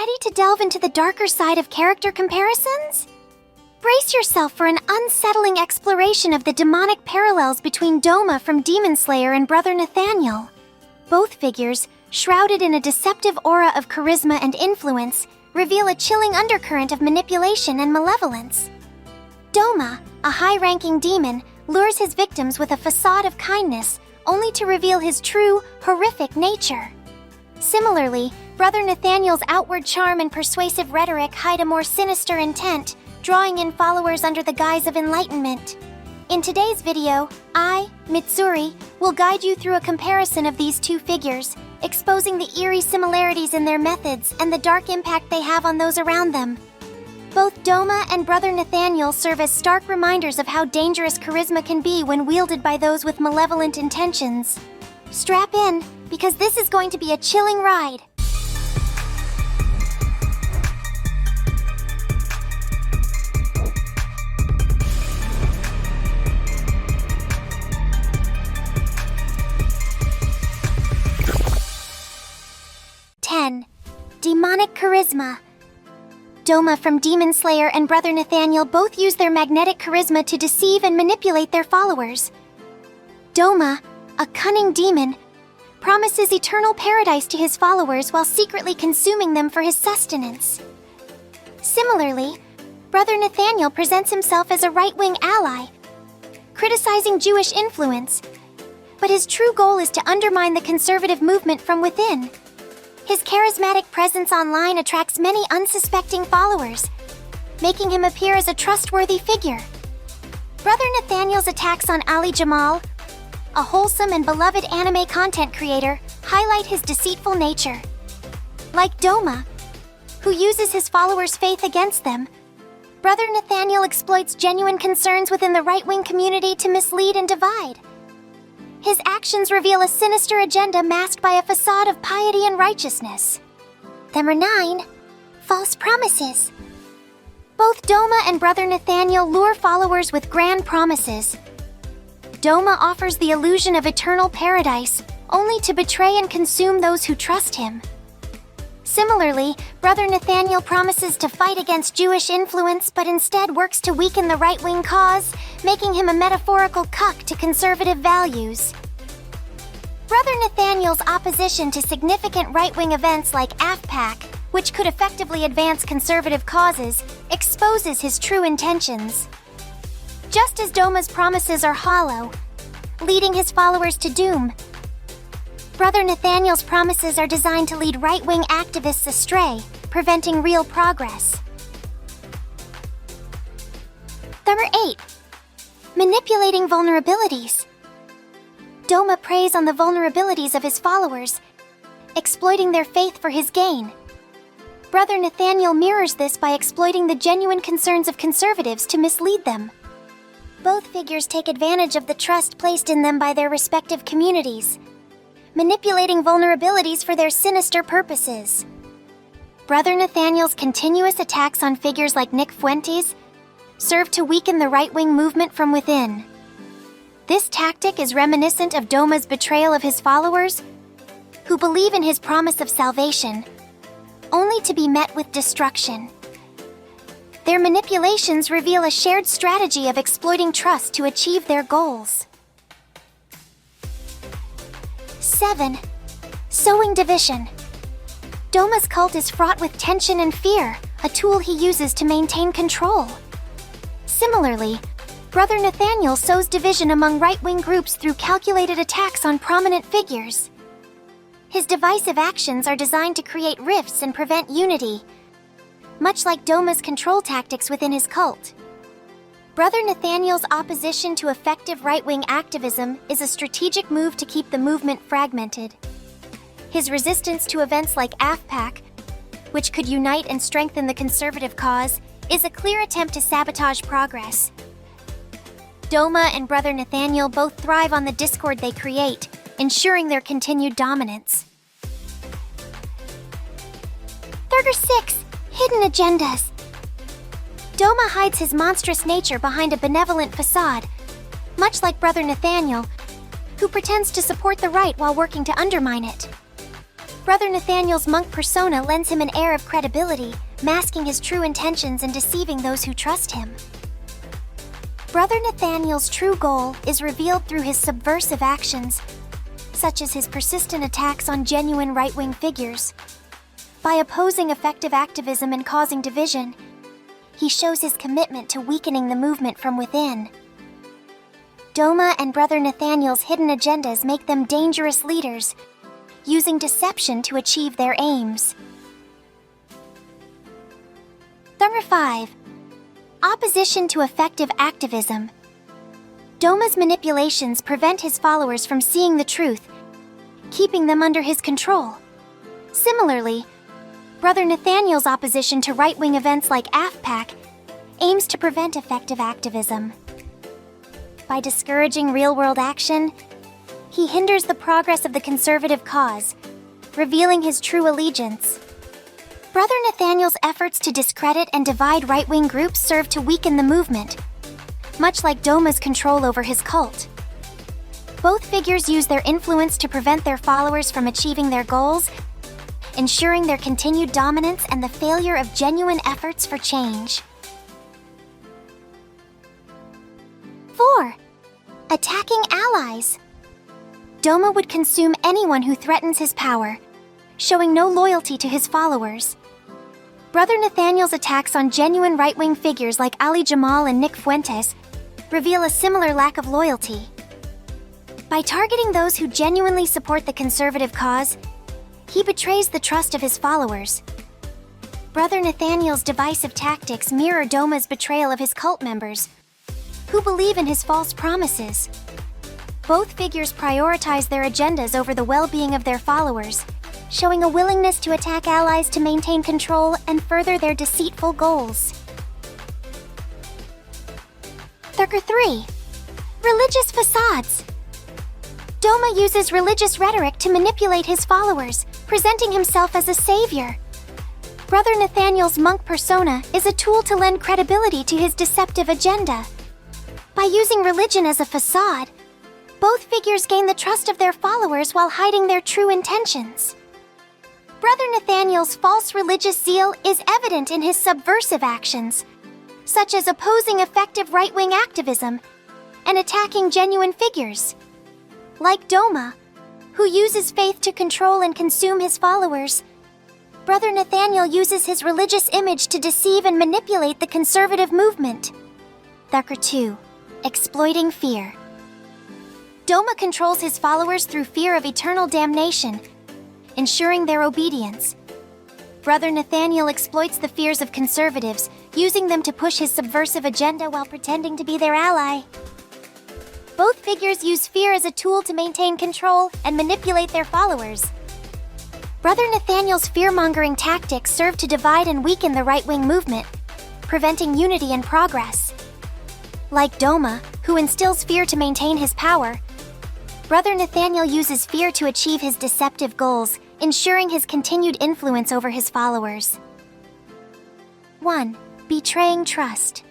Ready to delve into the darker side of character comparisons? Brace yourself for an unsettling exploration of the demonic parallels between Doma from Demon Slayer and Brother Nathanael. Both figures, shrouded in a deceptive aura of charisma and influence, reveal a chilling undercurrent of manipulation and malevolence. Doma, a high-ranking demon, lures his victims with a facade of kindness, only to reveal his true, horrific nature. Similarly, Brother Nathanael's outward charm and persuasive rhetoric hide a more sinister intent, drawing in followers under the guise of enlightenment. In today's video, I, Mitsuri, will guide you through a comparison of these two figures, exposing the eerie similarities in their methods and the dark impact they have on those around them. Both Doma and Brother Nathanael serve as stark reminders of how dangerous charisma can be when wielded by those with malevolent intentions. Strap in, because this is going to be a chilling ride. Demonic charisma. Doma from Demon Slayer and Brother Nathanael both use their magnetic charisma to deceive and manipulate their followers. Doma, a cunning demon, promises eternal paradise to his followers while secretly consuming them for his sustenance. Similarly, Brother Nathanael presents himself as a right-wing ally, criticizing Jewish influence, but his true goal is to undermine the conservative movement from within. His charismatic presence online attracts many unsuspecting followers, making him appear as a trustworthy figure. Brother Nathanael's attacks on Ali Jamal, a wholesome and beloved anime content creator, highlight his deceitful nature. Like Doma, who uses his followers' faith against them, Brother Nathanael exploits genuine concerns within the right-wing community to mislead and divide. His actions reveal a sinister agenda masked by a facade of piety and righteousness. Number 9. False promises. Both Doma and Brother Nathanael lure followers with grand promises. Doma offers the illusion of eternal paradise, only to betray and consume those who trust him. Similarly, Brother Nathanael promises to fight against Jewish influence but instead works to weaken the right-wing cause, making him a metaphorical cuck to conservative values. Brother Nathanael's opposition to significant right-wing events like AFPAC, which could effectively advance conservative causes, exposes his true intentions. Just as Doma's promises are hollow, leading his followers to doom, Brother Nathanael's promises are designed to lead right-wing activists astray, preventing real progress. Number 8. Manipulating vulnerabilities. Doma preys on the vulnerabilities of his followers, exploiting their faith for his gain. Brother Nathanael mirrors this by exploiting the genuine concerns of conservatives to mislead them. Both figures take advantage of the trust placed in them by their respective communities, manipulating vulnerabilities for their sinister purposes. Brother Nathanael's continuous attacks on figures like Nick Fuentes serve to weaken the right-wing movement from within. This tactic is reminiscent of Doma's betrayal of his followers, who believe in his promise of salvation, only to be met with destruction. Their manipulations reveal a shared strategy of exploiting trust to achieve their goals. 7. Sowing division. Doma's cult is fraught with tension and fear, a tool he uses to maintain control. Similarly, Brother Nathanael sows division among right-wing groups through calculated attacks on prominent figures. His divisive actions are designed to create rifts and prevent unity, much like Doma's control tactics within his cult. Brother Nathanael's opposition to effective right-wing activism is a strategic move to keep the movement fragmented. His resistance to events like AFPAC, which could unite and strengthen the conservative cause, is a clear attempt to sabotage progress. Doma and Brother Nathanael both thrive on the discord they create, ensuring their continued dominance. Number 6. Hidden agendas. Doma hides his monstrous nature behind a benevolent facade, much like Brother Nathanael, who pretends to support the right while working to undermine it. Brother Nathanael's monk persona lends him an air of credibility, masking his true intentions and deceiving those who trust him. Brother Nathanael's true goal is revealed through his subversive actions, such as his persistent attacks on genuine right-wing figures. By opposing effective activism and causing division, he shows his commitment to weakening the movement from within. Doma and Brother Nathanael's hidden agendas make them dangerous leaders, using deception to achieve their aims. Number 5. Opposition to effective activism. Doma's manipulations prevent his followers from seeing the truth, keeping them under his control. Similarly, Brother Nathanael's opposition to right-wing events like AFPAC aims to prevent effective activism. By discouraging real-world action, he hinders the progress of the conservative cause, revealing his true allegiance. Brother Nathanael's efforts to discredit and divide right-wing groups serve to weaken the movement, much like Doma's control over his cult. Both figures use their influence to prevent their followers from achieving their goals, ensuring their continued dominance and the failure of genuine efforts for change. 4. Attacking allies. Doma would consume anyone who threatens his power, showing no loyalty to his followers. Brother Nathanael's attacks on genuine right-wing figures like Ali Jamal and Nick Fuentes reveal a similar lack of loyalty. By targeting those who genuinely support the conservative cause, he betrays the trust of his followers. Brother Nathanael's divisive tactics mirror Doma's betrayal of his cult members, who believe in his false promises. Both figures prioritize their agendas over the well-being of their followers, showing a willingness to attack allies to maintain control and further their deceitful goals. Number 3. Religious facades. Doma uses religious rhetoric to manipulate his followers, presenting himself as a savior. Brother Nathanael's monk persona is a tool to lend credibility to his deceptive agenda. By using religion as a facade, both figures gain the trust of their followers while hiding their true intentions. Brother Nathanael's false religious zeal is evident in his subversive actions, such as opposing effective right-wing activism and attacking genuine figures. Like Doma, who uses faith to control and consume his followers, Brother Nathanael uses his religious image to deceive and manipulate the conservative movement. Number 2. Exploiting fear. Doma controls his followers through fear of eternal damnation, ensuring their obedience. Brother Nathanael exploits the fears of conservatives, using them to push his subversive agenda while pretending to be their ally. Both figures use fear as a tool to maintain control and manipulate their followers. Brother Nathanael's fear-mongering tactics serve to divide and weaken the right-wing movement, preventing unity and progress. Like Doma, who instills fear to maintain his power, Brother Nathanael uses fear to achieve his deceptive goals, ensuring his continued influence over his followers. 1. Betraying trust.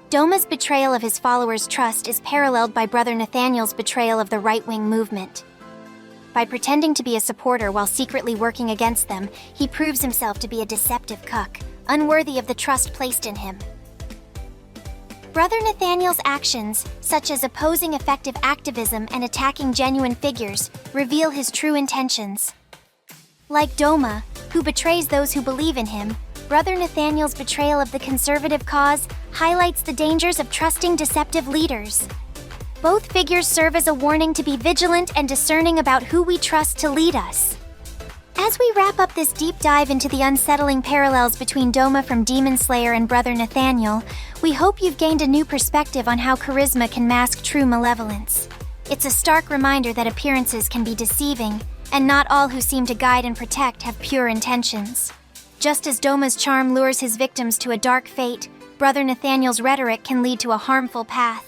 Doma's betrayal of his followers' trust is paralleled by Brother Nathanael's betrayal of the right-wing movement. By pretending to be a supporter while secretly working against them, he proves himself to be a deceptive cuck, unworthy of the trust placed in him. Brother Nathanael's actions, such as opposing effective activism and attacking genuine figures, reveal his true intentions. Like Doma, who betrays those who believe in him, Brother Nathanael's betrayal of the conservative cause highlights the dangers of trusting deceptive leaders. Both figures serve as a warning to be vigilant and discerning about who we trust to lead us. As we wrap up this deep dive into the unsettling parallels between Doma from Demon Slayer and Brother Nathanael, we hope you've gained a new perspective on how charisma can mask true malevolence. It's a stark reminder that appearances can be deceiving, and not all who seem to guide and protect have pure intentions. Just as Doma's charm lures his victims to a dark fate, Brother Nathanael's rhetoric can lead to a harmful path.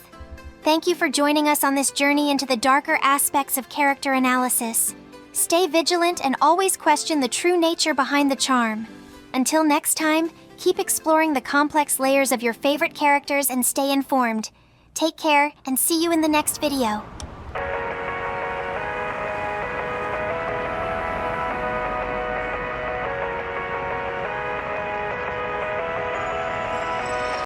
Thank you for joining us on this journey into the darker aspects of character analysis. Stay vigilant and always question the true nature behind the charm. Until next time, keep exploring the complex layers of your favorite characters and stay informed. Take care and see you in the next video.